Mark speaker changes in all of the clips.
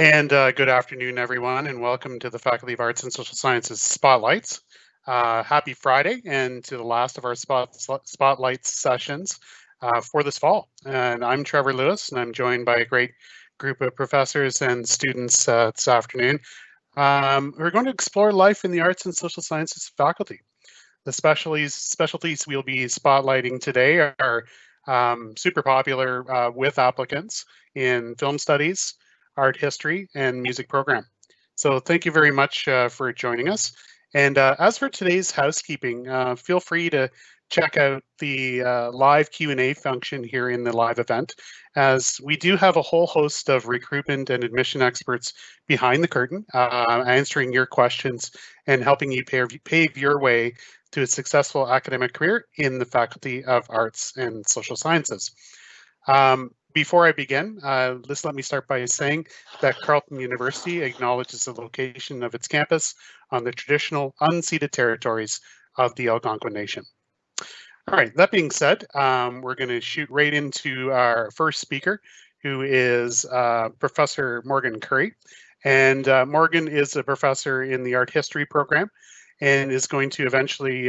Speaker 1: And good afternoon, everyone, and welcome to the Faculty of Arts and Social Sciences Spotlights. Happy Friday, and to the last of our Spotlights sessions for this fall. And I'm Trevor Lewis, and I'm joined by a great group of professors and students this afternoon. We're going to explore life in the arts and social sciences faculty. The specialties we'll be spotlighting today are super popular with applicants in film studies, art history, and music program. So thank you very much for joining us. And as for today's housekeeping, feel free to check out the live Q&A function here in the live event, as we do have a whole host of recruitment and admission experts behind the curtain, answering your questions and helping you pave your way to a successful academic career in the Faculty of Arts and Social Sciences. Before I begin, let me start by saying that Carleton University acknowledges the location of its campus on the traditional unceded territories of the Algonquin Nation. All right, that being said, we're going to shoot right into our first speaker, who is Professor Morgan Curry. And Morgan is a professor in the art history program and is going to eventually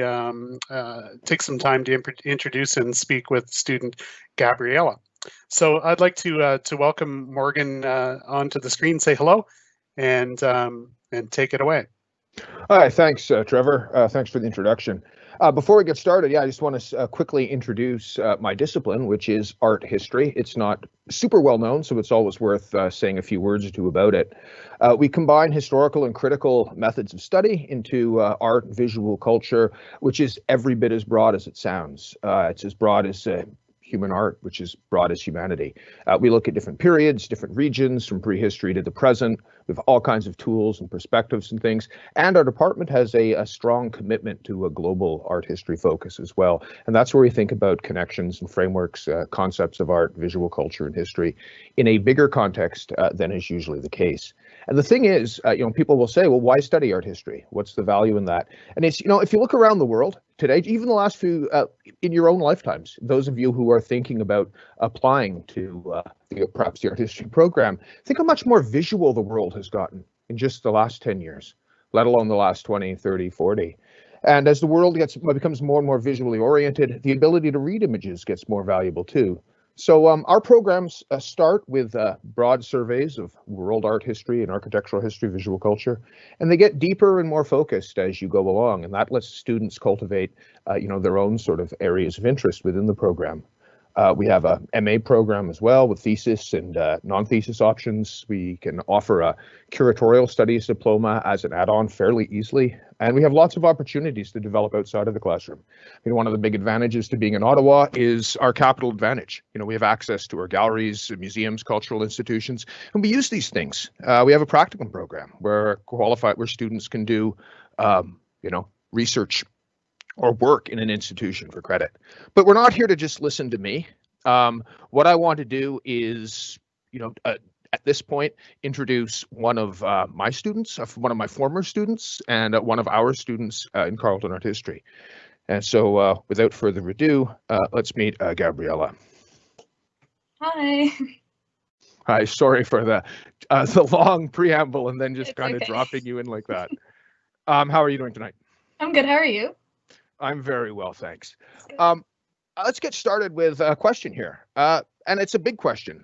Speaker 1: take some time to introduce and speak with student Gabriella. So I'd like to welcome Morgan onto the screen, say hello, and take it away.
Speaker 2: Hi, thanks, Trevor. Thanks for the introduction. Before we get started, I just want to quickly introduce my discipline, which is art history. It's not super well known, so it's always worth saying a few words or two about it. We combine historical and critical methods of study into art and visual culture, which is every bit as broad as it sounds. It's as broad as human art, which is broad as humanity. We look at different periods, different regions, from prehistory to the present. We have all kinds of tools and perspectives and things. And our department has a strong commitment to a global art history focus as well. And that's where we think about connections and frameworks, concepts of art, visual culture, and history in a bigger context than is usually the case. And the thing is, people will say, well, why study art history? What's the value in that? And it's, if you look around the world today, even the last few, in your own lifetimes, those of you who are thinking about applying to perhaps the art history program, think how much more visual the world has gotten in just the last 10 years, let alone the last 20, 30, 40. And as the world becomes more and more visually oriented, the ability to read images gets more valuable too. So our programs start with broad surveys of world art history and architectural history, visual culture, and they get deeper and more focused as you go along, and that lets students cultivate, their own sort of areas of interest within the program. We have a MA program as well with thesis and non-thesis options. We can offer a curatorial studies diploma as an add-on fairly easily. And we have lots of opportunities to develop outside of the classroom. One of the big advantages to being in Ottawa is our capital advantage. We have access to our galleries, museums, cultural institutions, and we use these things. We have a practicum program where students can do, research or work in an institution for credit. But we're not here to just listen to me. What I want to do is, at this point, introduce one of my students, one of my former students, and one of our students in Carleton Art History. And so without further ado, let's meet Gabriella.
Speaker 3: Hi.
Speaker 2: Hi, sorry for the long preamble and then just kind of dropping you in like that. How are you doing tonight?
Speaker 3: I'm good. How are you?
Speaker 2: I'm very well, thanks. Let's get started with a question here, and it's a big question.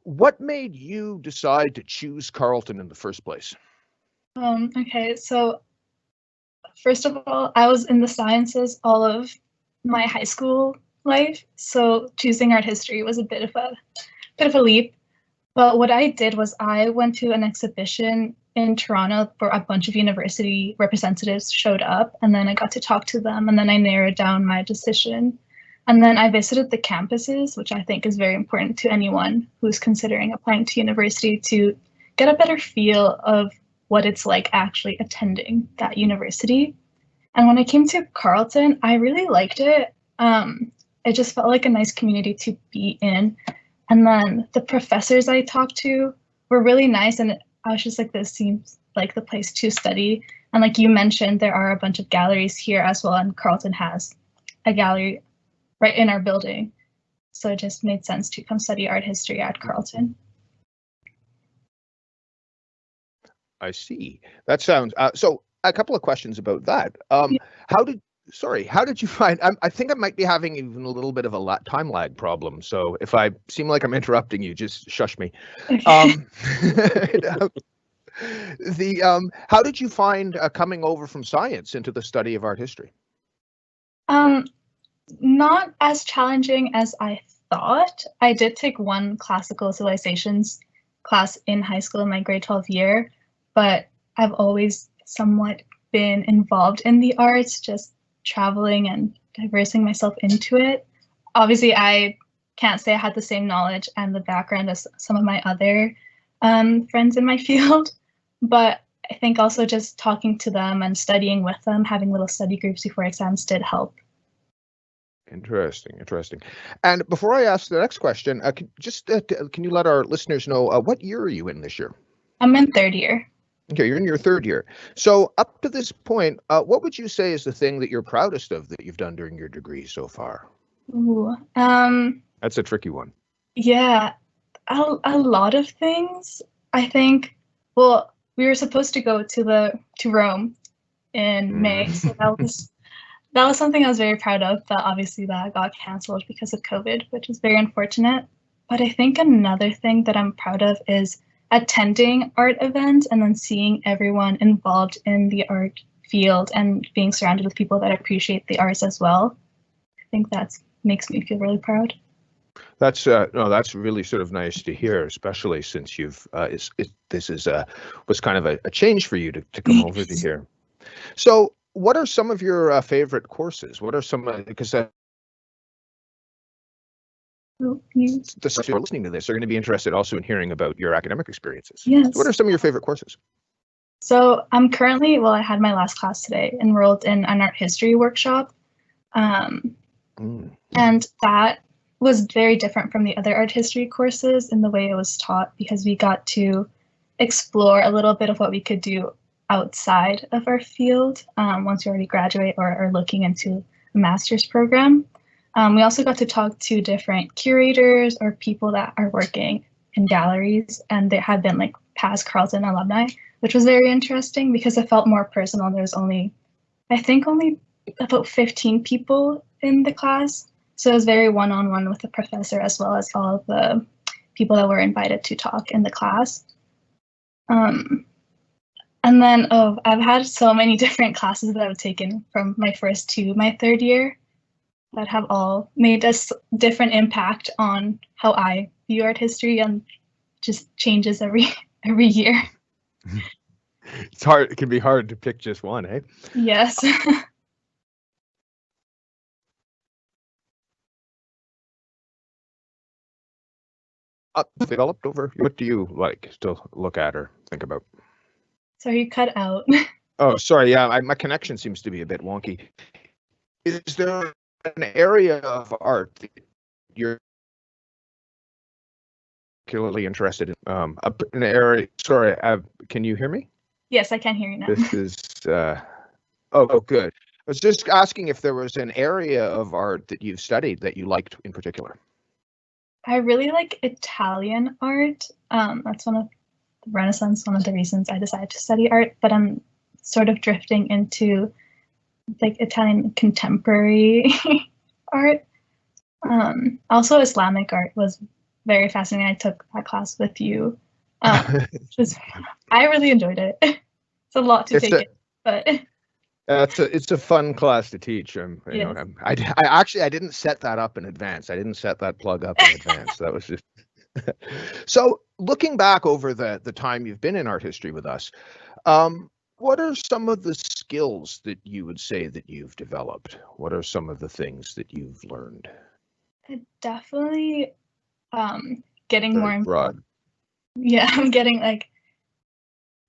Speaker 2: What made you decide to choose Carleton in the first place?
Speaker 3: Okay, so first of all, I was in the sciences all of my high school life, so choosing art history was a bit of a leap. But what I did was I went to an exhibition in Toronto where a bunch of university representatives showed up, and then I got to talk to them, and then I narrowed down my decision. And then I visited the campuses, which I think is very important to anyone who's considering applying to university, to get a better feel of what it's like actually attending that university. And when I came to Carleton, I really liked it. It just felt like a nice community to be in. And then the professors I talked to were really nice, and I was just like, this seems like the place to study. And like you mentioned, there are a bunch of galleries here as well, and Carleton has a gallery right in our building. So it just made sense to come study art history at Carleton.
Speaker 2: I see. That sounds so. A couple of questions about that.
Speaker 3: Yeah.
Speaker 2: How did you find? I think I might be having even a little bit of a time lag problem. So if I seem like I'm interrupting you, just shush me.
Speaker 3: Okay.
Speaker 2: How did you find coming over from science into the study of art history?
Speaker 3: Not as challenging as I thought. I did take one classical civilizations class in high school in my grade 12 year, but I've always somewhat been involved in the arts, just traveling and diversing myself into it. Obviously, I can't say I had the same knowledge and the background as some of my other friends in my field, but I think also just talking to them and studying with them, having little study groups before exams did help.
Speaker 2: Interesting. And before I ask the next question, can you let our listeners know what year are you in this year?
Speaker 3: I'm in third year.
Speaker 2: Okay, you're in your third year. So up to this point, what would you say is the thing that you're proudest of that you've done during your degree so far?
Speaker 3: Ooh,
Speaker 2: That's a tricky one.
Speaker 3: yeah, a lot of things. I think, well, we were supposed to go to Rome in May, so that was something I was very proud of, but obviously that got canceled because of COVID, which is very unfortunate. But I think another thing that I'm proud of is attending art events and then seeing everyone involved in the art field and being surrounded with people that appreciate the arts as well. I think that makes me feel really proud.
Speaker 2: That's that's really sort of nice to hear, especially since you've this was kind of a change for you to come over to here. So what are some of your favorite courses? What are some, because the students who are listening to this are going to be interested also in hearing about your academic experiences.
Speaker 3: Yes.
Speaker 2: So what are some of your favorite courses?
Speaker 3: So I'm currently, well, I had my last class today, enrolled in an art history workshop. And that was very different from the other art history courses in the way it was taught, because we got to explore a little bit of what we could do outside of our field once we already graduate or are looking into a master's program. We also got to talk to different curators or people that are working in galleries, and they had been like past Carleton alumni, which was very interesting because it felt more personal. There's only about 15 people in the class. So it was very one-on-one with the professor as well as all of the people that were invited to talk in the class. And then, I've had so many different classes that I've taken from my first to my third year that have all made a different impact on how I view art history, and just changes every year.
Speaker 2: It's hard. It can be hard to pick just one, eh?
Speaker 3: Yes.
Speaker 2: Developed over. What do you like to look at or think about?
Speaker 3: So you cut out.
Speaker 2: Oh, sorry. Yeah, my connection seems to be a bit wonky. Is there an area of art that you're particularly interested in? An area. Sorry, can you hear me?
Speaker 3: Yes, I can hear you now.
Speaker 2: This is. Oh, good. I was just asking if there was an area of art that you've studied that you liked in particular.
Speaker 3: I really like Italian art. That's one of the Renaissance, one of the reasons I decided to study art, but I'm sort of drifting into like Italian contemporary art. Also Islamic art was very fascinating. I took that class with you. I really enjoyed it. It's a lot to take in, but
Speaker 2: it's a fun class to teach.
Speaker 3: Yes.
Speaker 2: I didn't set that up in advance. I didn't set that plug up in advance. That was just. So looking back over the time you've been in art history with us, what are some of the skills that you would say that you've developed? What are some of the things that you've learned?
Speaker 3: Definitely getting
Speaker 2: Very
Speaker 3: more involved.
Speaker 2: broad.
Speaker 3: Yeah,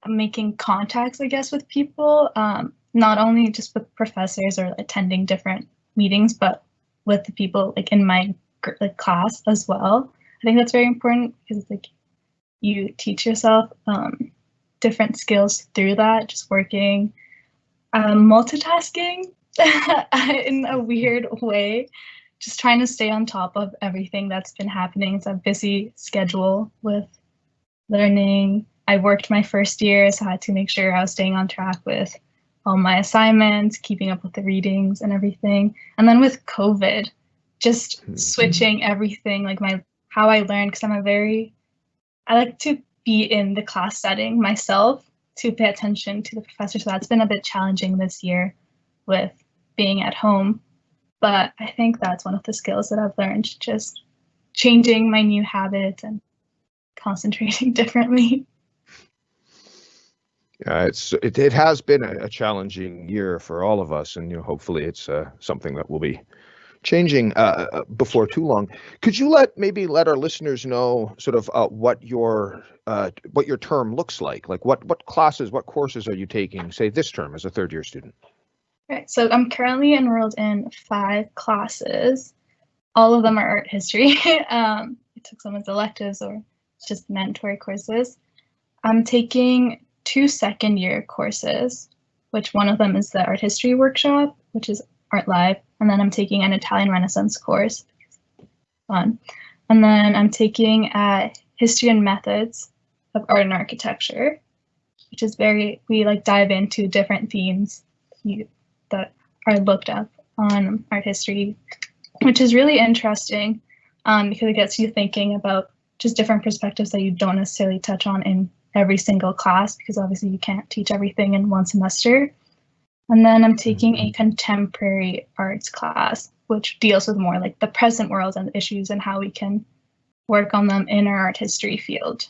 Speaker 3: I'm making contacts, I guess, with people, not only just with professors or attending different meetings, but with the people like in my class as well. I think that's very important because like you teach yourself different skills through that, just working, multitasking in a weird way, just trying to stay on top of everything that's been happening. It's a busy schedule with learning, I worked my first year, so I had to make sure I was staying on track with all my assignments, keeping up with the readings and everything. And then with COVID, just switching everything, like how I learned, because I like to be in the class setting myself to pay attention to the professor. So that's been a bit challenging this year with being at home. But I think that's one of the skills that I've learned, just changing my new habits and concentrating differently.
Speaker 2: Yeah, it has been a challenging year for all of us, and hopefully it's something that will be changing before too long. Could you maybe let our listeners know sort of what your term looks like? Like what classes, what courses are you taking, say this term as a third year student?
Speaker 3: Right. So I'm currently enrolled in 5 classes. All of them are art history. I took some as electives or just mandatory courses. I'm taking 2 second-year courses, which one of them is the art history workshop, which is Art Live, and then I'm taking an Italian Renaissance course. Fun. And then I'm taking history and methods of art and architecture, which is we like dive into different themes that are looked up on art history, which is really interesting because it gets you thinking about just different perspectives that you don't necessarily touch on in every single class, because obviously you can't teach everything in one semester. And then I'm taking a contemporary arts class, which deals with more like the present world and issues and how we can work on them in our art history field.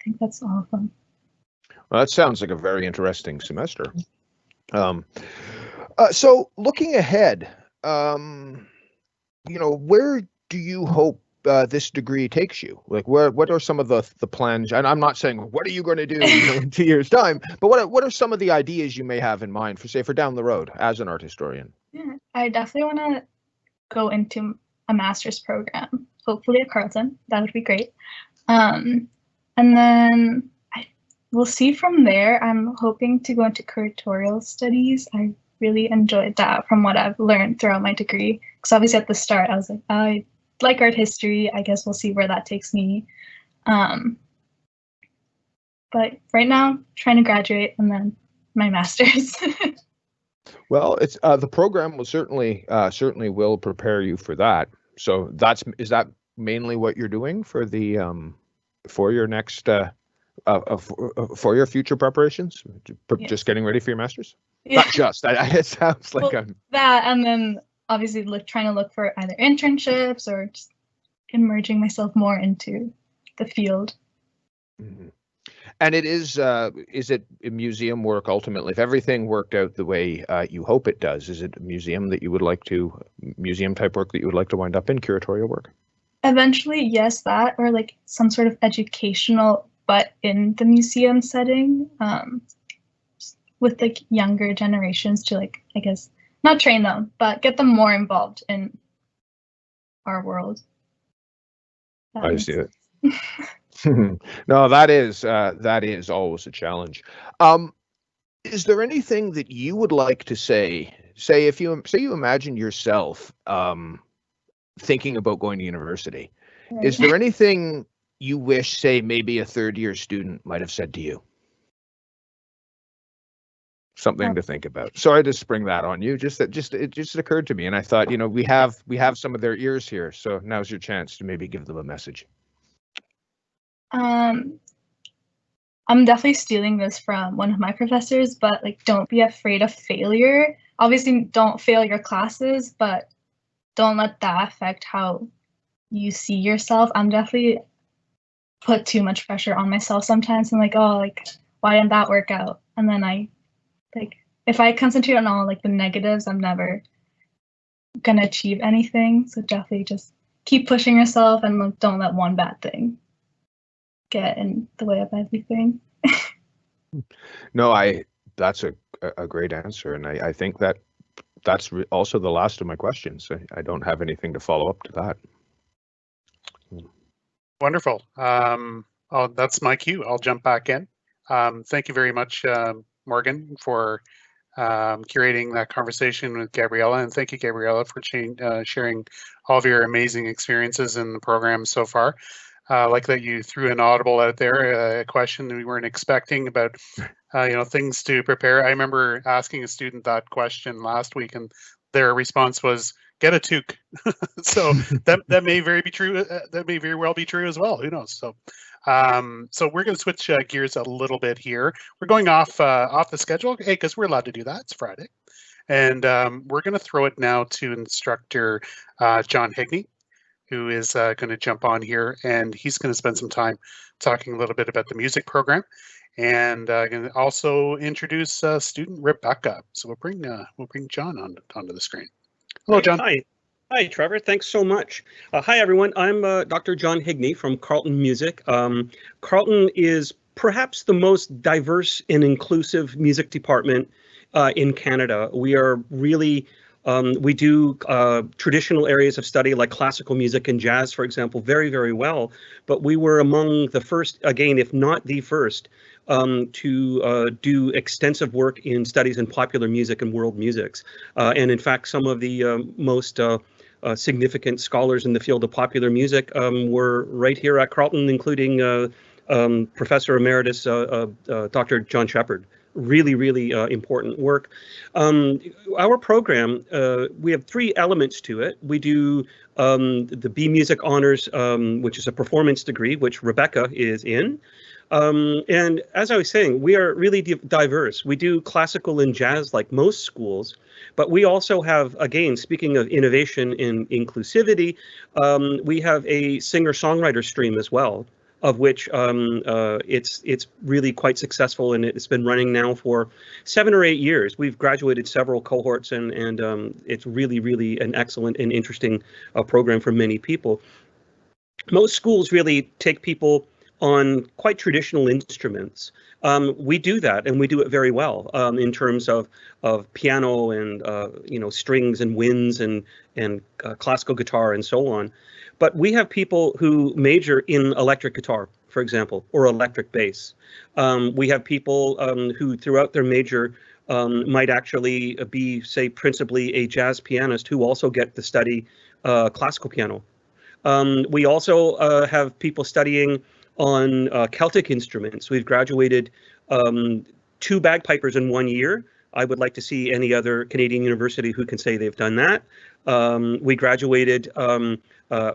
Speaker 3: I think that's all of them.
Speaker 2: Well, that sounds like a very interesting semester. So looking ahead, where do you hope this degree takes you? Like, what are some of the plans? And I'm not saying what are you going to do in 2 years' time, but what are some of the ideas you may have in mind for down the road as an art historian?
Speaker 3: Yeah, I definitely want to go into a master's program, hopefully at Carleton. That would be great. And then we'll see from there. I'm hoping to go into curatorial studies. I really enjoyed that from what I've learned throughout my degree. Because obviously at the start, I was like, I like art history. I guess we'll see where that takes me. But right now, trying to graduate and then my master's.
Speaker 2: Well, it's the program will certainly will prepare you for that. So is that mainly what you're doing for the for your next for your future preparations?
Speaker 3: Yes.
Speaker 2: Just getting ready for your master's?
Speaker 3: Yeah.
Speaker 2: Not just. It sounds like
Speaker 3: that, and then obviously trying to look for either internships or just immersing myself more into the field.
Speaker 2: Mm-hmm. And is it museum work ultimately? If everything worked out the way you hope it does, is it a museum type work that you would like to wind up in, curatorial work?
Speaker 3: Eventually, yes, that, or like some sort of educational, but in the museum setting, with like younger generations to like, I guess, not train them, but get them more involved in our world.
Speaker 2: I see it. No, that is always a challenge. Is there anything that you would like to say if you imagine yourself thinking about going to university? Right. Is there anything you wish, say, maybe a third year student might have said to you? Something to think about. Sorry to spring that on you. It just occurred to me, and I thought, we have some of their ears here, so now's your chance to maybe give them a message.
Speaker 3: I'm definitely stealing this from one of my professors, but like, don't be afraid of failure. Obviously, don't fail your classes, but don't let that affect how you see yourself. I'm definitely put too much pressure on myself sometimes. I'm like, oh, like, why didn't that work out? And then if I concentrate on all like the negatives, I'm never gonna achieve anything. So definitely just keep pushing yourself and like, don't let one bad thing get in the way of everything.
Speaker 2: No, that's a great answer, and I think that's also the last of my questions. I don't have anything to follow up to that.
Speaker 1: Wonderful. That's my cue. I'll jump back in. Thank you very much, Morgan, for curating that conversation with Gabriella, and thank you, Gabriella, for sharing all of your amazing experiences in the program so far. like that you threw an audible out there, a question that we weren't expecting about, things to prepare. I remember asking a student that question last week, and their response was, "Get a toque." So that may very be true. That may very well be true as well. Who knows? So we're going to switch gears a little bit here. We're going off the schedule, hey, because we're allowed to do that. It's Friday, and we're going to throw it now to instructor John Higney, who is going to jump on here, and he's going to spend some time talking a little bit about the music program, and going to also introduce student Rebecca. So we'll bring John onto the screen. Hello, John.
Speaker 4: Hi, Trevor. Thanks so much. Hi, everyone. I'm Dr. John Higney from Carleton Music. Carleton is perhaps the most diverse and inclusive music department in Canada. We are really we do traditional areas of study like classical music and jazz, for example, very, very well. But we were among the first, again, if not the first, to do extensive work in studies in popular music and world musics. And in fact, some of the most significant scholars in the field of popular music were right here at Carleton, including Professor Emeritus Dr. John Shepard. Really, really important work. Our program, we have three elements to it. We do the B Music Honors, which is a performance degree, which Rebecca is in. And as I was saying, we are really diverse. We do classical and jazz like most schools, but we also have, again, speaking of innovation and inclusivity, we have a singer-songwriter stream as well, of which it's really quite successful, and it's been running now for 7 or 8 years. We've graduated several cohorts, and it's really, really an excellent and interesting program for many people. Most schools really take people on quite traditional instruments. We do that, and we do it very well in terms of piano and strings and winds and classical guitar and so on. But we have people who major in electric guitar, for example, or electric bass. We have people who throughout their major might actually be, say, principally a jazz pianist who also get to study classical piano. We also have people studying on Celtic instruments. We've graduated 2 bagpipers in 1 year. I would like to see any other Canadian university who can say they've done that. We graduated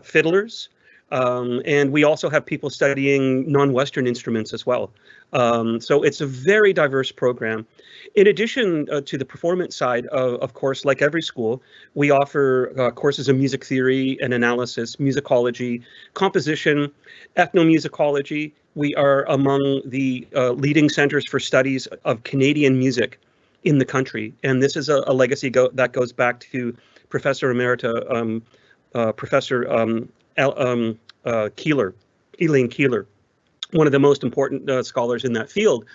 Speaker 4: fiddlers, and we also have people studying non-Western instruments as well. So it's a very diverse program. In addition to the performance side, of course, like every school, we offer courses in music theory and analysis, musicology, composition, ethnomusicology. We are among the leading centers for studies of Canadian music in the country. And this is a legacy that goes back to Professor Emerita, Professor Elaine Keeler, one of the most important scholars in that field.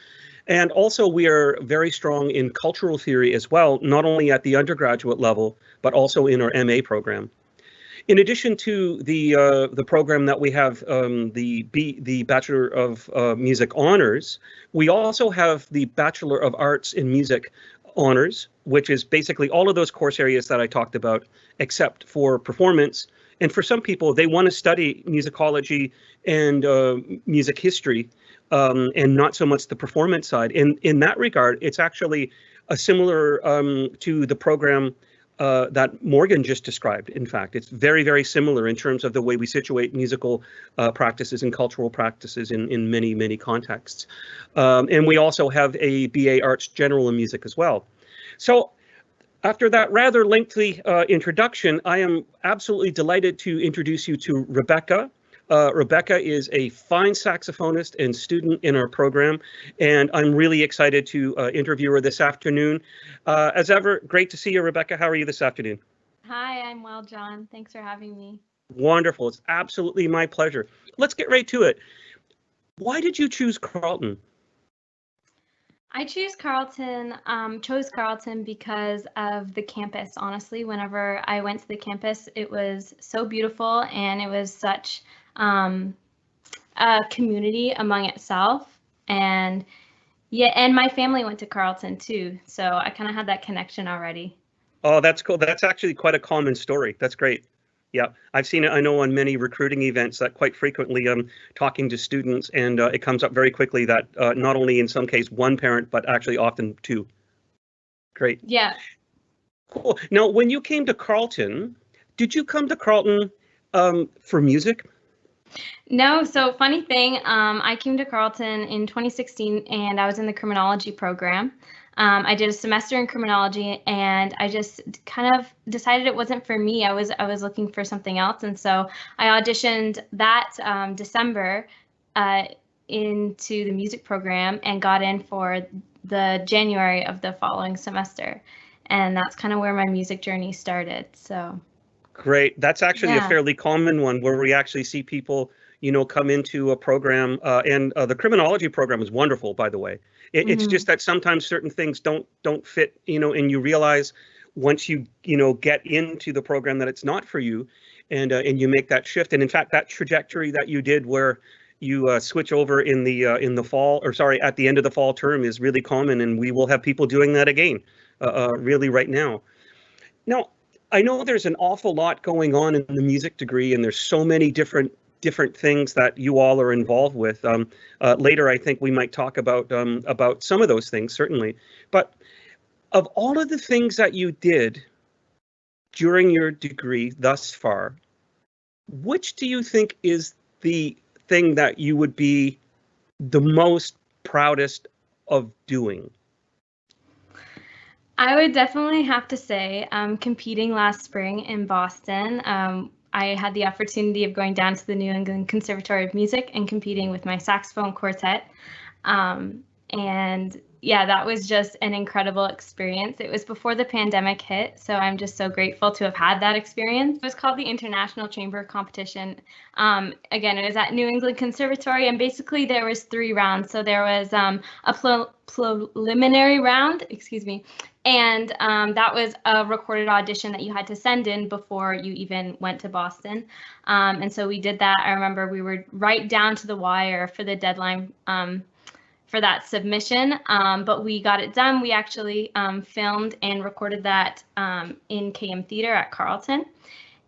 Speaker 4: And also we are very strong in cultural theory as well, not only at the undergraduate level, but also in our MA program. In addition to the program that we have, the Bachelor of Music Honors, we also have the Bachelor of Arts in Music Honors, which is basically all of those course areas that I talked about, except for performance. And for some people, they want to study musicology and music history, and not so much the performance side. In that regard, it's actually a similar to the program that Morgan just described. In fact, it's very, very similar in terms of the way we situate musical practices and cultural practices in many, many contexts. And we also have a BA Arts General in Music as well. So after that rather lengthy introduction, I am absolutely delighted to introduce you to Rebecca. Rebecca is a fine saxophonist and student in our program, and I'm really excited to interview her this afternoon. As ever, great to see you, Rebecca. How are you this afternoon?
Speaker 5: Hi, I'm well, John. Thanks for having me.
Speaker 4: Wonderful. It's absolutely my pleasure. Let's get right to it. Why did you choose Carleton?
Speaker 5: I chose Carleton because of the campus. Honestly, whenever I went to the campus, it was so beautiful, and it was such a community among itself. And yeah, and my family went to Carleton too, so I kind of had that connection already.
Speaker 4: Oh, that's cool. That's actually quite a common story. That's great. Yeah, I've seen it. I know on many recruiting events that quite frequently I'm talking to students, and it comes up very quickly that not only in some case one parent, but actually often two. Great.
Speaker 5: Yeah.
Speaker 4: Cool. Now, when you came to Carleton, did you come to Carleton for music?
Speaker 5: No, so funny thing, I came to Carleton in 2016 and I was in the criminology program. I did a semester in criminology and I just kind of decided it wasn't for me. I was looking for something else, and so I auditioned that December into the music program and got in for the January of the following semester, and that's kind of where my music journey started. So
Speaker 4: great. That's actually
Speaker 5: yeah.
Speaker 4: a fairly common one where we actually see people, come into a program, and the criminology program is wonderful, by the way. It's just that sometimes certain things don't fit, and you realize once you get into the program that it's not for you, and you make that shift. And in fact, that trajectory that you did where you switch over in the fall, or sorry, at the end of the fall term, is really common, and we will have people doing that again, really right now. Now, I know there's an awful lot going on in the music degree, and there's so many different things that you all are involved with. Later, I think we might talk about some of those things, certainly. But of all of the things that you did during your degree thus far, which do you think is the thing that you would be the most proudest of doing?
Speaker 5: I would definitely have to say competing last spring in Boston. I had the opportunity of going down to the New England Conservatory of Music and competing with my saxophone quartet. And yeah, that was just an incredible experience. It was before the pandemic hit, so I'm just so grateful to have had that experience. It was called the International Chamber Competition. Again, it was at New England Conservatory, and basically there was 3 rounds. So there was a preliminary round, and that was a recorded audition that you had to send in before you even went to Boston. And so we did that. I remember we were right down to the wire for the deadline for that submission, but we got it done. We actually filmed and recorded that in KM Theater at Carleton.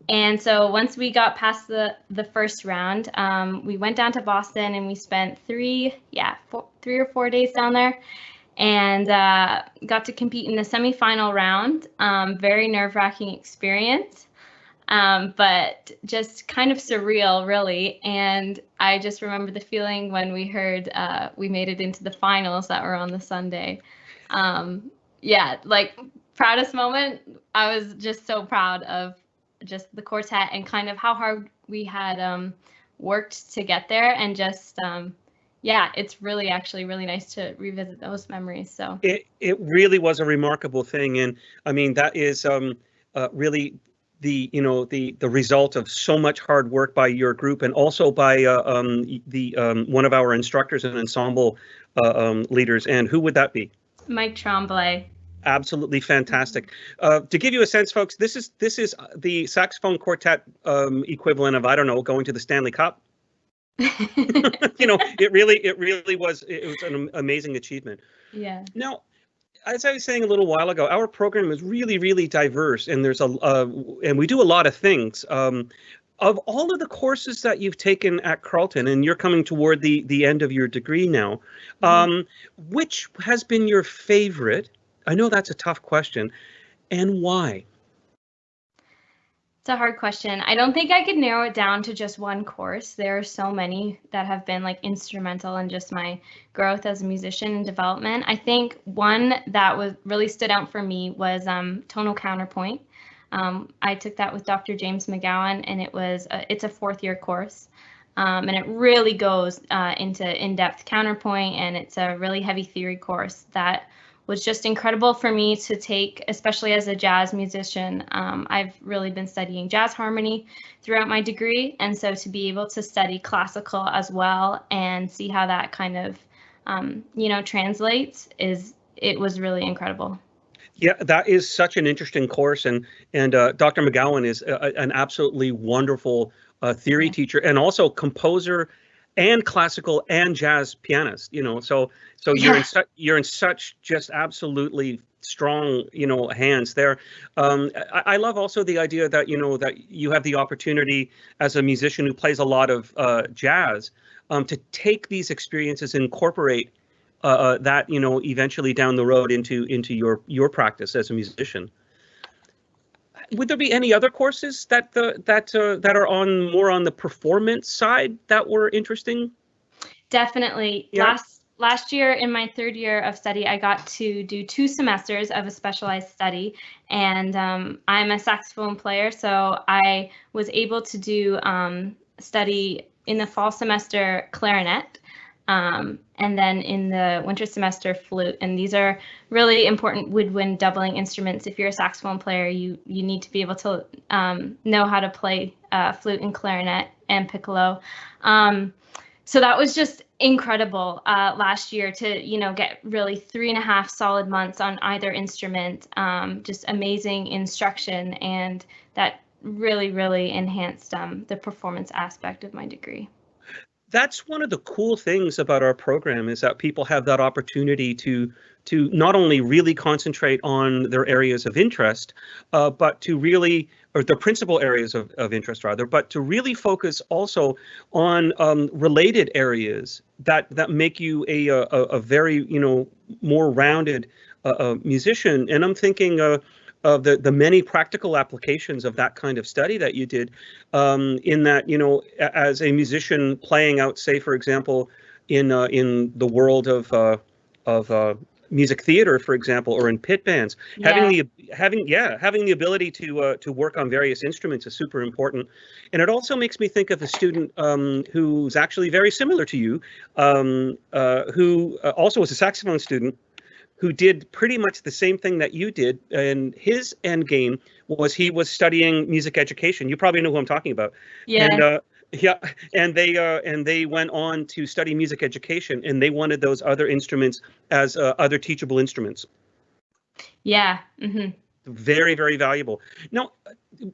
Speaker 5: And so once we got past the first round, we went down to Boston and we spent 3 or 4 days down there, and got to compete in the semifinal round. Very nerve-wracking experience, but just kind of surreal, really. And I just remember the feeling when we heard we made it into the finals that were on the Sunday. Yeah, like proudest moment. I was just so proud of just the quartet and kind of how hard we had worked to get there, and just yeah, it's really actually really nice to revisit those memories. So it
Speaker 4: really was a remarkable thing, and I mean that is really the result of so much hard work by your group, and also by one of our instructors and ensemble leaders. And who would that be?
Speaker 5: Mike Tremblay.
Speaker 4: Absolutely fantastic. To give you a sense, folks, this is the saxophone quartet equivalent of, I don't know, going to the Stanley Cup. It really was. It was an amazing achievement.
Speaker 5: Yeah.
Speaker 4: Now, as I was saying a little while ago, our program is really, really diverse, and there's and we do a lot of things. Of all of the courses that you've taken at Carleton, and you're coming toward the end of your degree now, which has been your favorite? I know that's a tough question, and why?
Speaker 5: It's a hard question. I don't think I could narrow it down to just one course. There are so many that have been like instrumental in just my growth as a musician and development. I think one that was really stood out for me was tonal counterpoint. I took that with Dr. James McGowan, and it's a 4th-year course. And it really goes into in-depth counterpoint, and it's a really heavy theory course that was just incredible for me to take, especially as a jazz musician. I've really been studying jazz harmony throughout my degree, and so to be able to study classical as well and see how that kind of, translates, it was really incredible.
Speaker 4: Yeah, that is such an interesting course, and Dr. McGowan is an absolutely wonderful theory teacher, and also composer and classical and jazz pianist, so you're in such just absolutely strong, hands there. I love also the idea that, that you have the opportunity as a musician who plays a lot of jazz, to take these experiences and incorporate that, eventually down the road into your practice as a musician. Would there be any other courses that are more on the performance side that were interesting?
Speaker 5: Definitely.
Speaker 4: Yeah.
Speaker 5: Last year in my third year of study, I got to do 2 semesters of a specialized study, and I'm a saxophone player, so I was able to do study in the fall semester clarinet, and then in the winter semester flute. And these are really important woodwind doubling instruments. If you're a saxophone player, you need to be able to know how to play flute and clarinet and piccolo. So that was just incredible last year to, get really 3.5 solid months on either instrument. Just amazing instruction, and that really, really enhanced the performance aspect of my degree.
Speaker 4: That's one of the cool things about our program, is that people have that opportunity to not only really concentrate on their areas of interest, but to really, or their principal areas of interest rather, but to really focus also on related areas that make you a very, more rounded musician. And I'm thinking of the many practical applications of that kind of study that you did, in that, as a musician playing out, say, for example, in the world of music theater, for example, or in pit bands, having the ability to work on various instruments is super important. And it also makes me think of a student who's actually very similar to you, who also was a saxophone student, who did pretty much the same thing that you did, and his end game was he was studying music education. You probably know who I'm talking about.
Speaker 5: Yeah.
Speaker 4: And they went on to study music education, and they wanted those other instruments as other teachable instruments.
Speaker 5: Yeah. Mm-hmm.
Speaker 4: Very, very valuable. Now,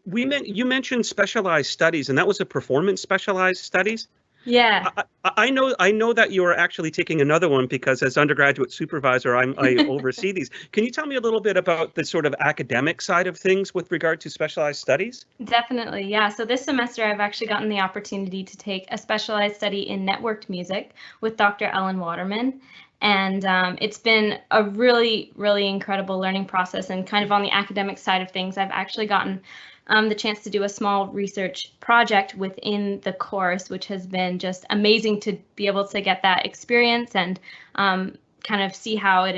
Speaker 4: you mentioned specialized studies, and that was a performance specialized studies.
Speaker 5: Yeah.
Speaker 4: I know that you are actually taking another one, because as undergraduate supervisor, I oversee these. Can you tell me a little bit about the sort of academic side of things with regard to specialized studies?
Speaker 5: Definitely, yeah. So this semester, I've actually gotten the opportunity to take a specialized study in networked music with Dr. Ellen Waterman. And it's been a really, really incredible learning process. And kind of on the academic side of things, I've actually gotten the chance to do a small research project within the course, which has been just amazing to be able to get that experience and kind of see how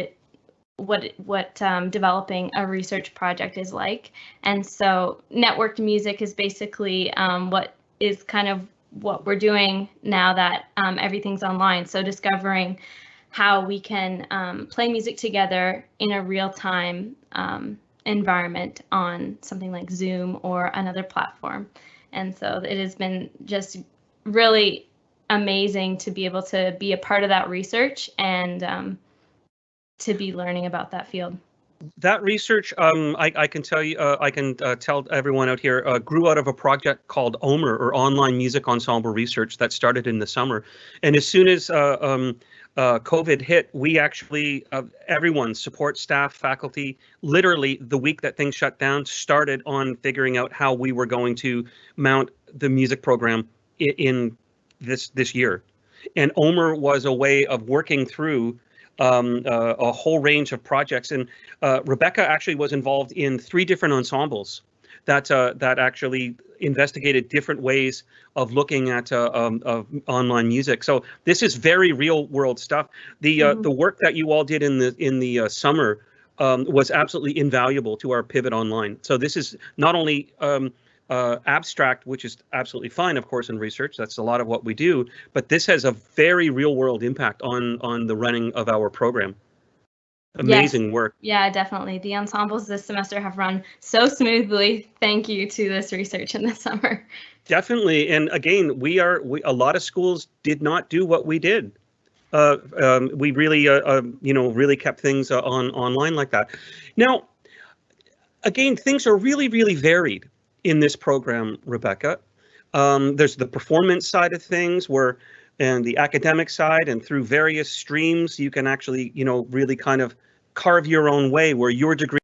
Speaker 5: what developing a research project is like. And so networked music is basically what is kind of what we're doing now that everything's online. So discovering how we can play music together in a real-time environment on something like Zoom or another platform. And so it has been just really amazing to be able to be a part of that research and to be learning about that field.
Speaker 4: That research, I can tell you, I can tell everyone out here, grew out of a project called OMER, or Online Music Ensemble Research, that started in the summer. And as soon as COVID hit, we actually, everyone, support staff, faculty, literally the week that things shut down, started on figuring out how we were going to mount the music program in this year. And OMER was a way of working through a whole range of projects. And Rebecca actually was involved in 3 different ensembles that actually investigated different ways of looking at of online music. So this is very real world stuff. The work that you all did in the summer was absolutely invaluable to our pivot online. So this is not only abstract, which is absolutely fine, of course, in research. That's a lot of what we do. But this has a very real world impact on the running of our program. Amazing work. Yeah,
Speaker 5: definitely. The ensembles this semester have run so smoothly. Thank you to this research in the summer.
Speaker 4: Definitely. And again, a lot of schools did not do what we did. We really, really kept things online like that. Now, again, things are really, really varied in this program, Rebecca. There's the performance side of things, where and the academic side, and through various streams, you can actually, really kind of carve your own way where your degree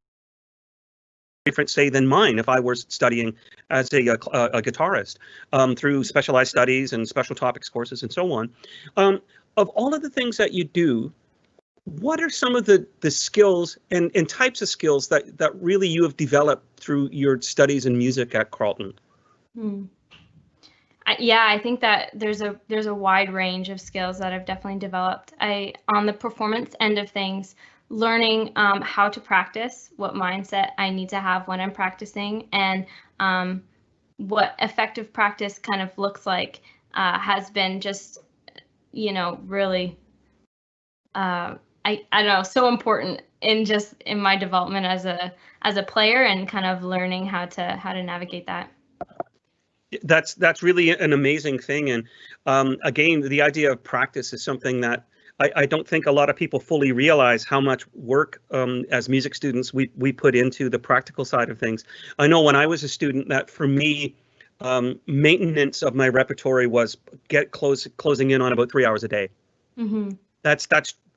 Speaker 4: different, say, than mine if I were studying as a guitarist, through specialized studies and special topics courses and so on. Of all of the things that you do, what are some of the skills and types of skills that really you have developed through your studies in music at Carleton?
Speaker 5: Yeah, I think that there's a wide range of skills that I've definitely developed. On the performance end of things, learning how to practice, what mindset I need to have when I'm practicing, and what effective practice kind of looks like has been just, really, I don't know, so important in my development as a player, and kind of learning how to navigate that.
Speaker 4: That's really an amazing thing. And again, the idea of practice is something that I don't think a lot of people fully realize how much work as music students we put into the practical side of things. I know when I was a student that for me, maintenance of my repertory was closing in on about 3 hours a day.
Speaker 5: Mm-hmm.
Speaker 4: That's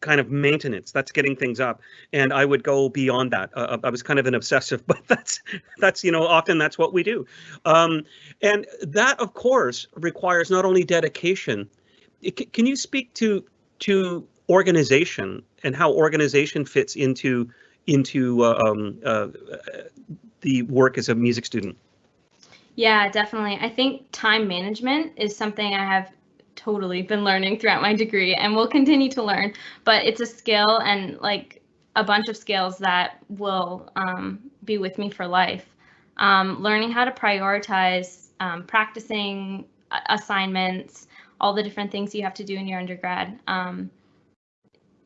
Speaker 4: kind of maintenance. That's getting things up, and I would go beyond that. I was kind of an obsessive, but that's often that's what we do, and that of course requires not only dedication. Can you speak to organization and how organization fits into the work as a music student?
Speaker 5: Yeah, definitely. I think time management is something I have totally been learning throughout my degree and will continue to learn, but it's a skill and like a bunch of skills that will be with me for life. Learning how to prioritize, practicing assignments, all the different things you have to do in your undergrad.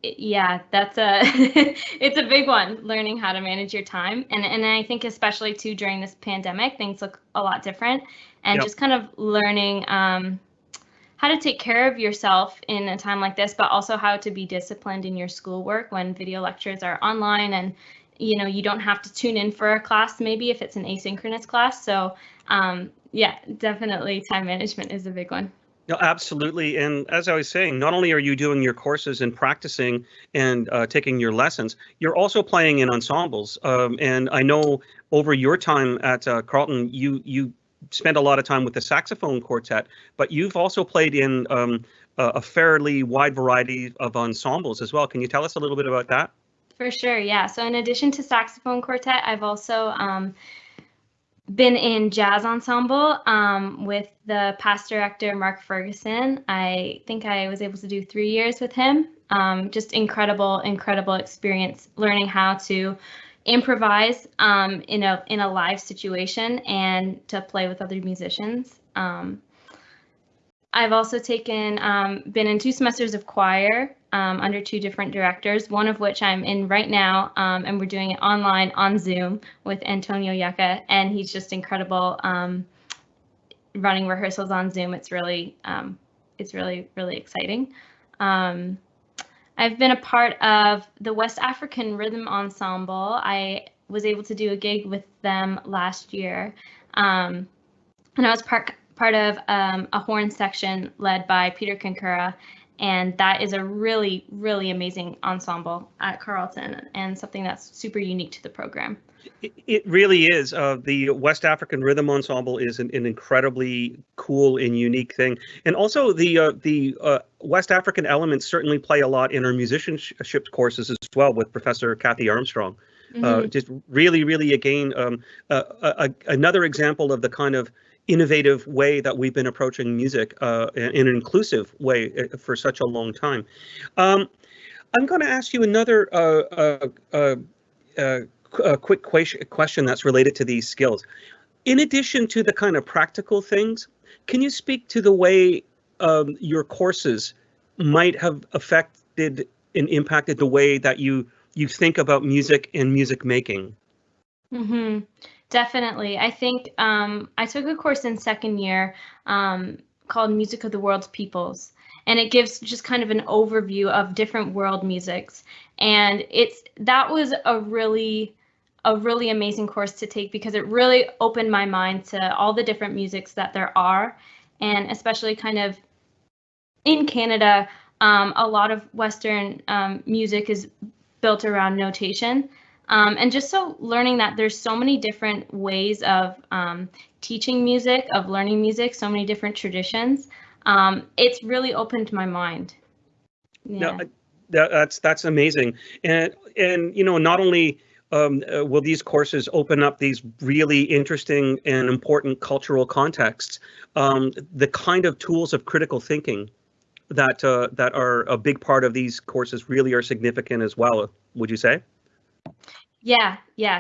Speaker 5: Yeah, that's it's a big one, learning how to manage your time. And I think especially too during this pandemic, things look a lot different, and
Speaker 4: Yep.
Speaker 5: just kind of learning how to take care of yourself in a time like this, but also how to be disciplined in your schoolwork when video lectures are online, and you don't have to tune in for a class maybe if it's an asynchronous class. So yeah, definitely time management is a big one.
Speaker 4: No, absolutely. And as I was saying, not only are you doing your courses and practicing and taking your lessons, you're also playing in ensembles. And I know over your time at Carleton, you spent a lot of time with the saxophone quartet, but you've also played in a fairly wide variety of ensembles as well. Can you tell us a little bit about that?
Speaker 5: For sure, yeah. So in addition to saxophone quartet, I've also been in jazz ensemble with the past director, Mark Ferguson. I think I was able to do 3 years with him. Just incredible experience learning how to improvise in a live situation and to play with other musicians. I've also been in 2 semesters of choir under 2 different directors, one of which I'm in right now, and we're doing it online on Zoom with Antonio Yucca, and he's just incredible running rehearsals on Zoom. It's really exciting. I've been a part of the West African Rhythm Ensemble. I was able to do a gig with them last year, and I was part of a horn section led by Peter Kankura, and that is a really amazing ensemble at Carleton and something that's super unique to the program.
Speaker 4: It really is. The West African Rhythm Ensemble is an incredibly cool and unique thing, and also the West African elements certainly play a lot in our musicianship courses as well with Professor Kathy Armstrong.
Speaker 5: Mm-hmm.
Speaker 4: Just really again another example of the kind of innovative way that we've been approaching music in an inclusive way for such a long time. I'm going to ask you another quick question that's related to these skills. In addition to the kind of practical things, can you speak to the way your courses might have affected and impacted the way that you think about music and music making?
Speaker 5: Mm-hmm. Definitely. I think I took a course in second year called Music of the World's Peoples, and it gives just kind of an overview of different world musics. And that was a really amazing course to take because it really opened my mind to all the different musics that there are, and especially kind of in Canada, a lot of Western music is built around notation. And just so learning that there's so many different ways of teaching music, of learning music, so many different traditions. It's really opened my mind. Yeah.
Speaker 4: No, that's amazing. And not only will these courses open up these really interesting and important cultural contexts, the kind of tools of critical thinking that are a big part of these courses really are significant as well, would you say?
Speaker 5: Yeah,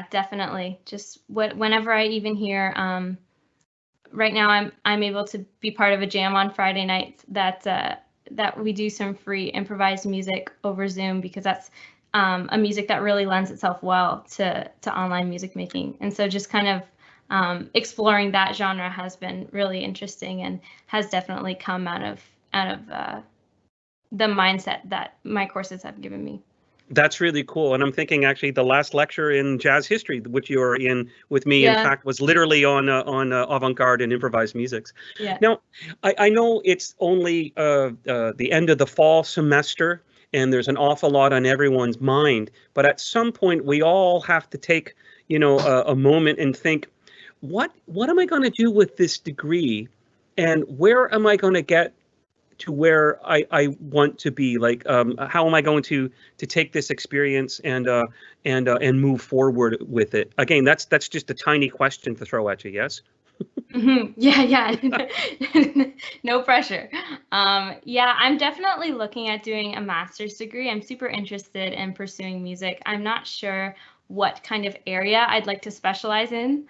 Speaker 5: definitely. Just whenever I even hear, right now I'm able to be part of a jam on Friday nights that we do some free improvised music over Zoom, because that's a music that really lends itself well to online music making. And so just kind of exploring that genre has been really interesting and has definitely come out of the mindset that my courses have given me.
Speaker 4: That's really cool. And I'm thinking actually the last lecture in jazz history, which you were in with me, in fact, was literally on avant-garde and improvised musics.
Speaker 5: Yeah.
Speaker 4: Now, I know it's only the end of the fall semester, and there's an awful lot on everyone's mind. But at some point, we all have to take, a moment and think, what am I going to do with this degree, and where am I going to get to where I want to be? Like, how am I going to take this experience and move forward with it? Again, that's just a tiny question to throw at you. Yes.
Speaker 5: Mm-hmm. Yeah. No pressure. Yeah, I'm definitely looking at doing a master's degree. I'm super interested in pursuing music. I'm not sure what kind of area I'd like to specialize in,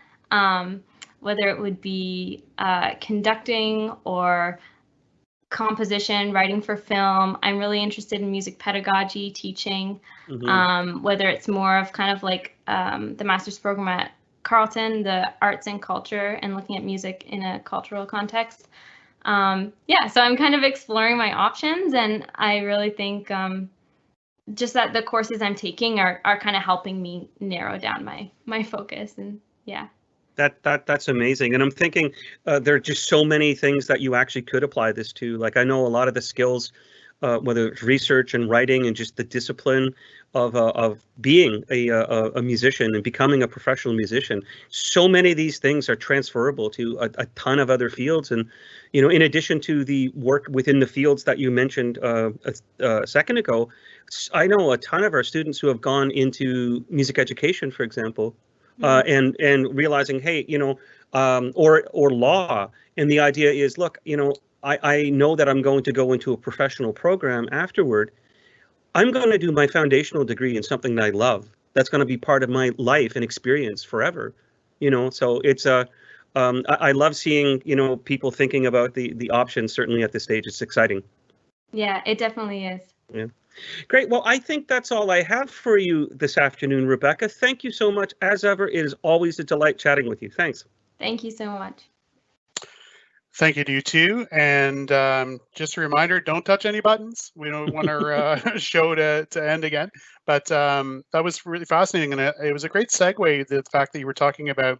Speaker 5: whether it would be conducting or composition, writing for film. I'm really interested in music pedagogy, teaching, whether it's more of kind of like the master's program at Carleton, the arts and culture, and looking at music in a cultural context. Yeah, so I'm kind of exploring my options, and I really think just that the courses I'm taking are kind of helping me narrow down my focus. And yeah.
Speaker 4: That's amazing. And I'm thinking there are just so many things that you actually could apply this to. Like, I know a lot of the skills, whether it's research and writing and just the discipline of being a musician and becoming a professional musician. So many of these things are transferable to a ton of other fields. And, in addition to the work within the fields that you mentioned a second ago, I know a ton of our students who have gone into music education, for example, and realizing, hey, or law. And the idea is, look, I know that I'm going to go into a professional program afterward. I'm going to do my foundational degree in something that I love. That's going to be part of my life and experience forever. So it's I love seeing, people thinking about the options. Certainly at this stage, it's exciting.
Speaker 5: Yeah, it definitely is.
Speaker 4: Yeah. Great. Well, I think that's all I have for you this afternoon, Rebecca. Thank you so much. As ever, it is always a delight chatting with you. Thanks.
Speaker 5: Thank you so much.
Speaker 1: Thank you to you too. And just a reminder, don't touch any buttons. We don't want our show to end again. But that was really fascinating. And it was a great segue, the fact that you were talking about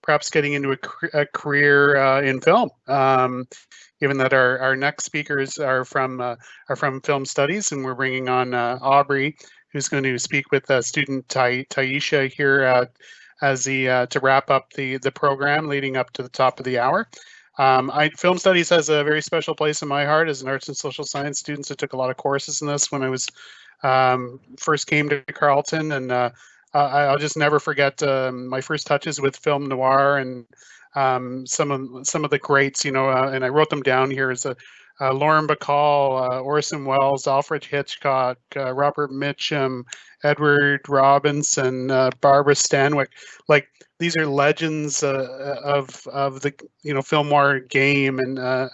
Speaker 1: perhaps getting into a career in film. Given that our next speakers are from film studies, and we're bringing on Aubrey, who's going to speak with student Taisha here to wrap up the program leading up to the top of the hour. Film studies has a very special place in my heart as an arts and social science student. I took a lot of courses in this when I was first came to Carleton, and I'll just never forget my first touches with film noir and some of the greats, and I wrote them down here. Is Lauren Bacall, Orson Welles, Alfred Hitchcock, Robert Mitchum, Edward Robinson, Barbara Stanwyck. Like, these are legends of the film noir game, and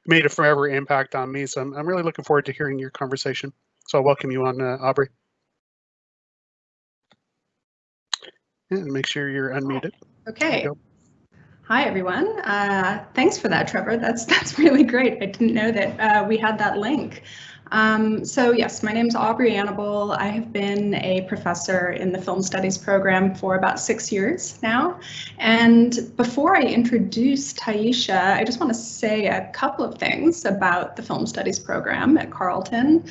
Speaker 1: made a forever impact on me. So I'm really looking forward to hearing your conversation. So I'll welcome you on, Aubrey. And make sure you're unmuted.
Speaker 6: Okay. Hi, everyone. Thanks for that, Trevor. That's really great. I didn't know that we had that link. So yes, my name is Aubrey Annable. I have been a professor in the film studies program for about 6 years now. And before I introduce Taisha, I just want to say a couple of things about the film studies program at Carleton.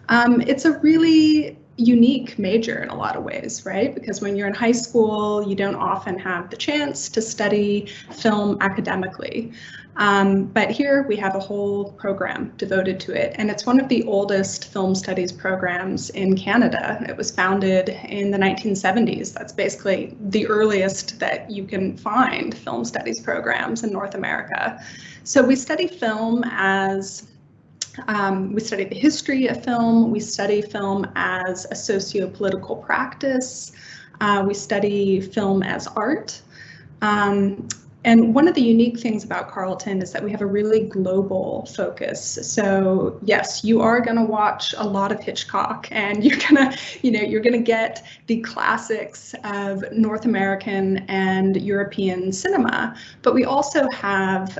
Speaker 6: It's a really unique major in a lot of ways, right? Because when you're in high school, you don't often have the chance to study film academically. But here we have a whole program devoted to it, and it's one of the oldest film studies programs in Canada. It was founded in the 1970s. That's basically the earliest that you can find film studies programs in North America. So we study film as we study the history of film. We study film as a socio-political practice. We study film as art. And one of the unique things about Carleton is that we have a really global focus. So yes, you are going to watch a lot of Hitchcock, and you're gonna get the classics of North American and European cinema. But we also have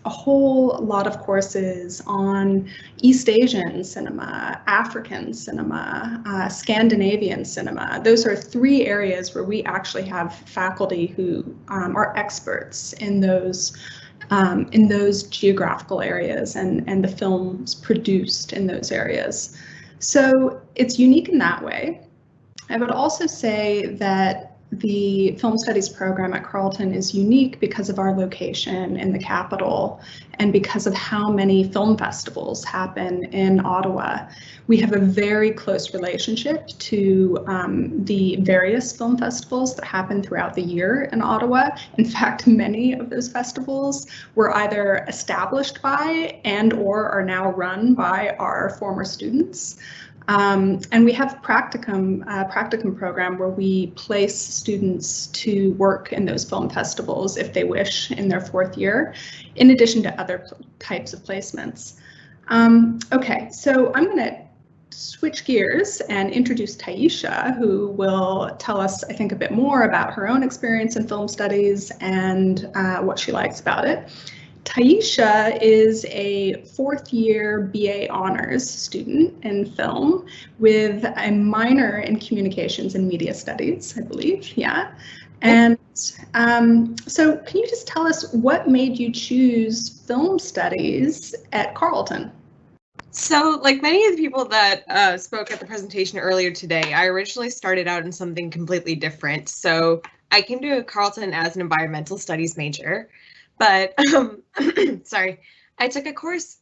Speaker 6: a whole lot of courses on East Asian cinema, African cinema, Scandinavian cinema. Those are 3 areas where we actually have faculty who are experts in those geographical areas and the films produced in those areas. So it's unique in that way. I would also say that the film studies program at Carleton is unique because of our location in the capital and because of how many film festivals happen in Ottawa. We have a very close relationship to the various film festivals that happen throughout the year in Ottawa. In fact, many of those festivals were either established by and or are now run by our former students. And we have practicum program where we place students to work in those film festivals if they wish in their 4th year, in addition to other types of placements. Okay, so I'm going to switch gears and introduce Taisha, who will tell us, I think, a bit more about her own experience in film studies and what she likes about it. Taisha is a 4th year BA honors student in film with a minor in communications and media studies, I believe, yeah. And so can you just tell us what made you choose film studies at Carleton?
Speaker 7: So like many of the people that spoke at the presentation earlier today, I originally started out in something completely different. So I came to Carleton as an environmental studies major. But sorry, I took a course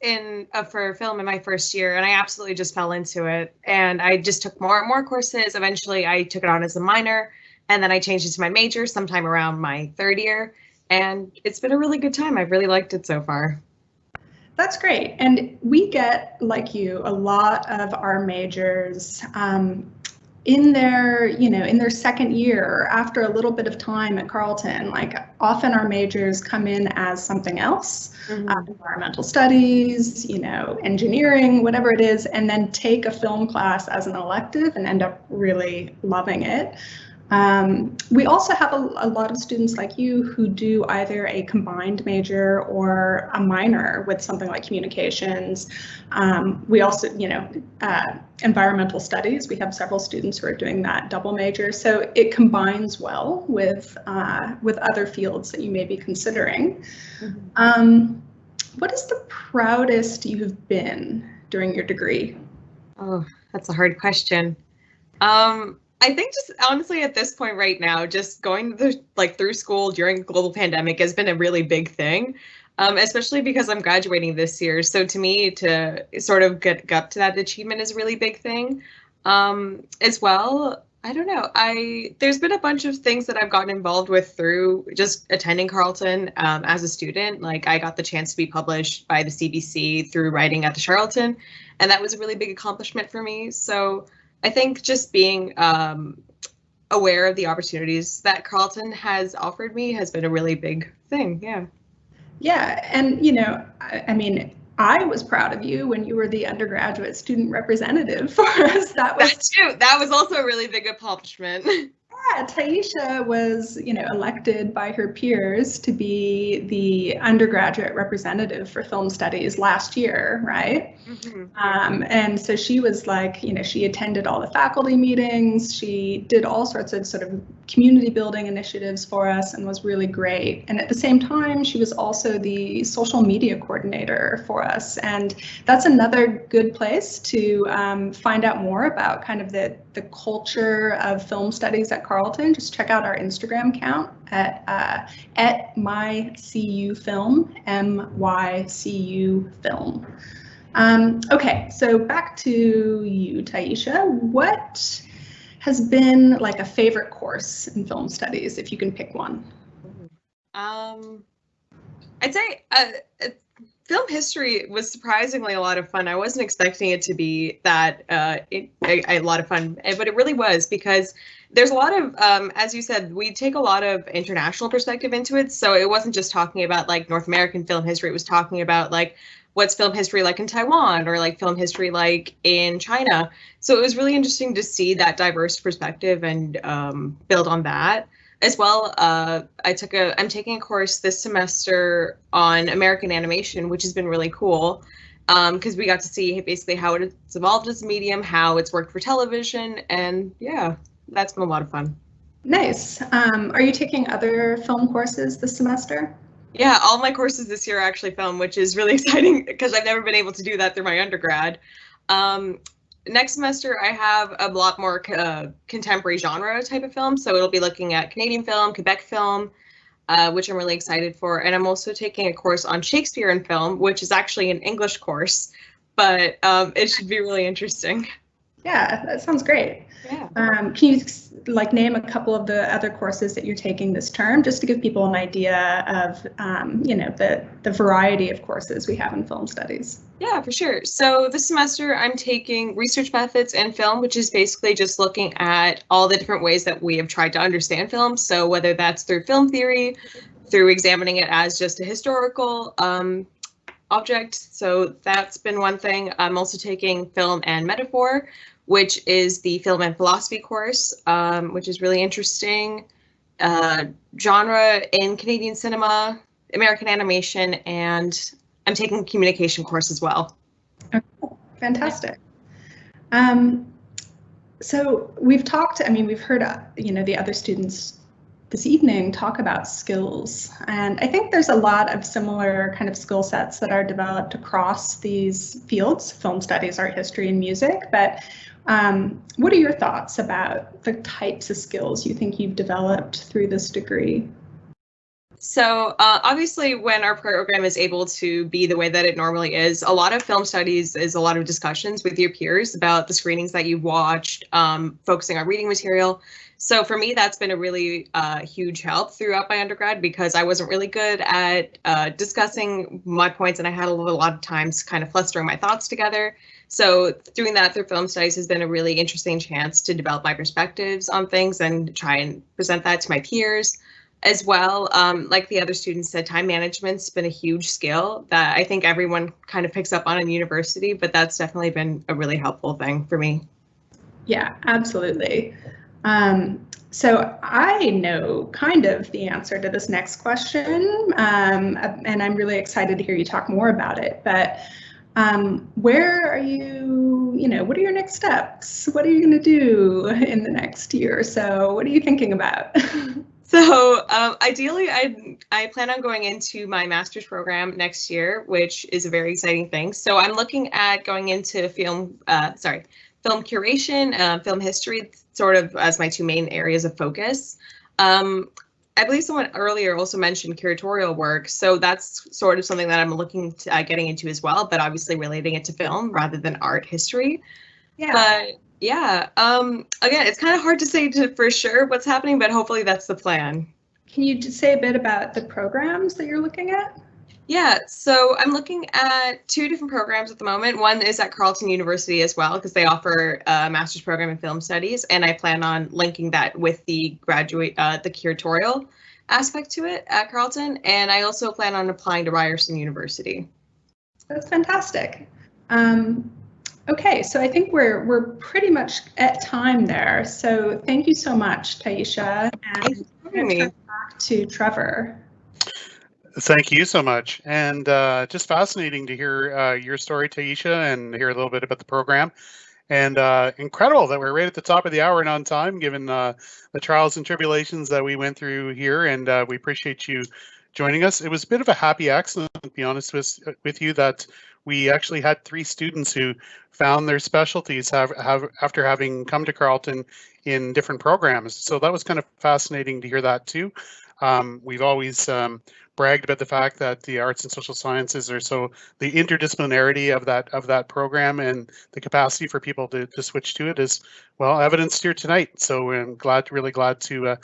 Speaker 7: for film in my 1st year, and I absolutely just fell into it. And I just took more and more courses. Eventually, I took it on as a minor, and then I changed it to my major sometime around my 3rd year. And it's been a really good time. I've really liked it so far.
Speaker 6: That's great. And we get, like you, a lot of our majors in their 2nd year or after a little bit of time at Carleton. Like often our majors come in as something else, environmental studies, engineering, whatever it is, and then take a film class as an elective and end up really loving it. We also have a lot of students like you who do either a combined major or a minor with something like communications. We also, environmental studies. We have several students who are doing that double major. So it combines well with other fields that you may be considering. What is the proudest you have been during your degree?
Speaker 7: Oh, that's a hard question. I think just honestly at this point right now, just going through school during the global pandemic has been a really big thing, especially because I'm graduating this year. So to me, to sort of get up to that achievement is a really big thing. As well, I don't know. There's been a bunch of things that I've gotten involved with through just attending Carleton as a student. Like I got the chance to be published by the CBC through writing at the Charlton, and that was a really big accomplishment for me. So I think just being aware of the opportunities that Carleton has offered me has been a really big thing. Yeah.
Speaker 6: Yeah. And, I mean, I was proud of you when you were the undergraduate student representative for us.
Speaker 7: That too. That was also a really big accomplishment.
Speaker 6: Yeah, Taisha was, elected by her peers to be the undergraduate representative for film studies last year, right? And so she was like, she attended all the faculty meetings. She did all sorts of sort of community building initiatives for us and was really great. And at the same time, she was also the social media coordinator for us. And that's another good place to find out more about kind of the culture of film studies at Carleton. Just check out our Instagram account at mycufilm, mycufilm. Okay, so back to you, Taisha. What has been like a favorite course in film studies, if you can pick one?
Speaker 7: I'd say film history was surprisingly a lot of fun. I wasn't expecting it to be that a lot of fun, but it really was, because there's a lot of, as you said, we take a lot of international perspective into it. So it wasn't just talking about like North American film history. It was talking about like what's film history like in Taiwan, or like film history like in China. So it was really interesting to see that diverse perspective and build on that. As well, I'm taking a course this semester on American animation, which has been really cool, because we got to see basically how it's evolved as a medium, how it's worked for television, and yeah, that's been a lot of fun.
Speaker 6: Nice. Are you taking other film courses this semester?
Speaker 7: Yeah, all my courses this year are actually film, which is really exciting because I've never been able to do that through my undergrad. Next semester, I have a lot more contemporary genre type of film. So it'll be looking at Canadian film, Quebec film, which I'm really excited for. And I'm also taking a course on Shakespeare and film, which is actually an English course, but it should be really interesting.
Speaker 6: Yeah, that sounds great.
Speaker 7: Yeah.
Speaker 6: Can you like name a couple of the other courses that you're taking this term, just to give people an idea of, the variety of courses we have in film studies?
Speaker 7: Yeah, for sure. So this semester I'm taking research methods in film, which is basically just looking at all the different ways that we have tried to understand film. So whether that's through film theory, through examining it as just a historical object. So that's been one thing. I'm also taking film and metaphor, which is the film and philosophy course, which is really interesting. Genre in Canadian cinema, American animation, and I'm taking a communication course as well.
Speaker 6: Okay, fantastic. So we've talked, we've heard, the other students this evening talk about skills. And I think there's a lot of similar kind of skill sets that are developed across these fields, film studies, art history, and music. But what are your thoughts about the types of skills you think you've developed through this degree?
Speaker 7: So obviously, when our program is able to be the way that it normally is, a lot of film studies is a lot of discussions with your peers about the screenings that you've watched, focusing on reading material. So for me, that's been a really huge help throughout my undergrad, because I wasn't really good at discussing my points, and I had a lot of times kind of flustering my thoughts together. So doing that through film studies has been a really interesting chance to develop my perspectives on things and try and present that to my peers. As well, like the other students said, time management's been a huge skill that I think everyone kind of picks up on in university, but that's definitely been a really helpful thing for me.
Speaker 6: Yeah, absolutely. So I know kind of the answer to this next question, and I'm really excited to hear you talk more about it. But where are you, what are your next steps? What are you going to do in the next year or so? What are you thinking about?
Speaker 7: So ideally, I plan on going into my master's program next year, which is a very exciting thing. So I'm looking at going into film curation, film history, sort of as my two main areas of focus. I believe someone earlier also mentioned curatorial work. So that's sort of something that I'm looking to getting into as well, but obviously relating it to film rather than art history. Yeah. But yeah, again, it's kind of hard to say for sure what's happening, but hopefully that's the plan.
Speaker 6: Can you just say a bit about the programs that you're looking at?
Speaker 7: Yeah, so I'm looking at two different programs at the moment. One is at Carleton University as well, because they offer a master's program in film studies, and I plan on linking that with the the curatorial aspect to it at Carleton, and I also plan on applying to Ryerson University.
Speaker 6: That's fantastic. Okay, so I think we're pretty much at time there. So thank you so much, Taisha, and I'm going to turn back to Trevor.
Speaker 1: Thank you so much. And just fascinating to hear your story, Taisha, and hear a little bit about the program. And incredible that we're right at the top of the hour and on time, given the trials and tribulations that we went through here. And we appreciate you joining us. It was a bit of a happy accident, to be honest with you, that we actually had 3 students who found their specialties after having come to Carleton in different programs. So that was kind of fascinating to hear that too. We've always bragged about the fact that the arts and social sciences are so the interdisciplinarity of that program and the capacity for people to switch to it is well evidenced here tonight. So I'm really glad to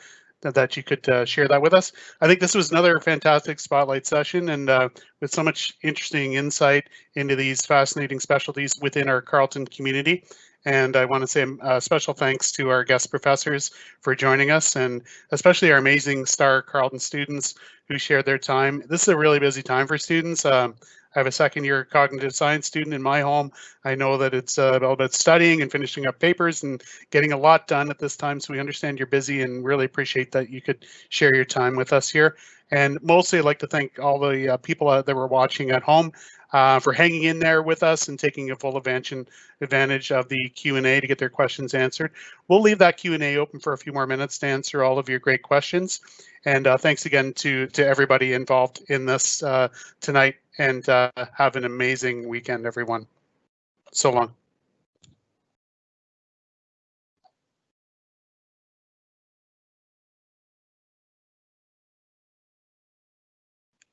Speaker 1: that you could share that with us. I think this was another fantastic spotlight session, and with so much interesting insight into these fascinating specialties within our Carleton community. And I want to say a special thanks to our guest professors for joining us, and especially our amazing star Carleton students who shared their time. This is a really busy time for students. I have a second-year cognitive science student in my home. I know that it's all about studying and finishing up papers and getting a lot done at this time, so we understand you're busy and really appreciate that you could share your time with us here. And mostly I'd like to thank all the people that were watching at home for hanging in there with us and taking a full advantage of the Q&A to get their questions answered. We'll leave that Q&A open for a few more minutes to answer all of your great questions. And thanks again to everybody involved in this tonight, and have an amazing weekend, everyone. So long.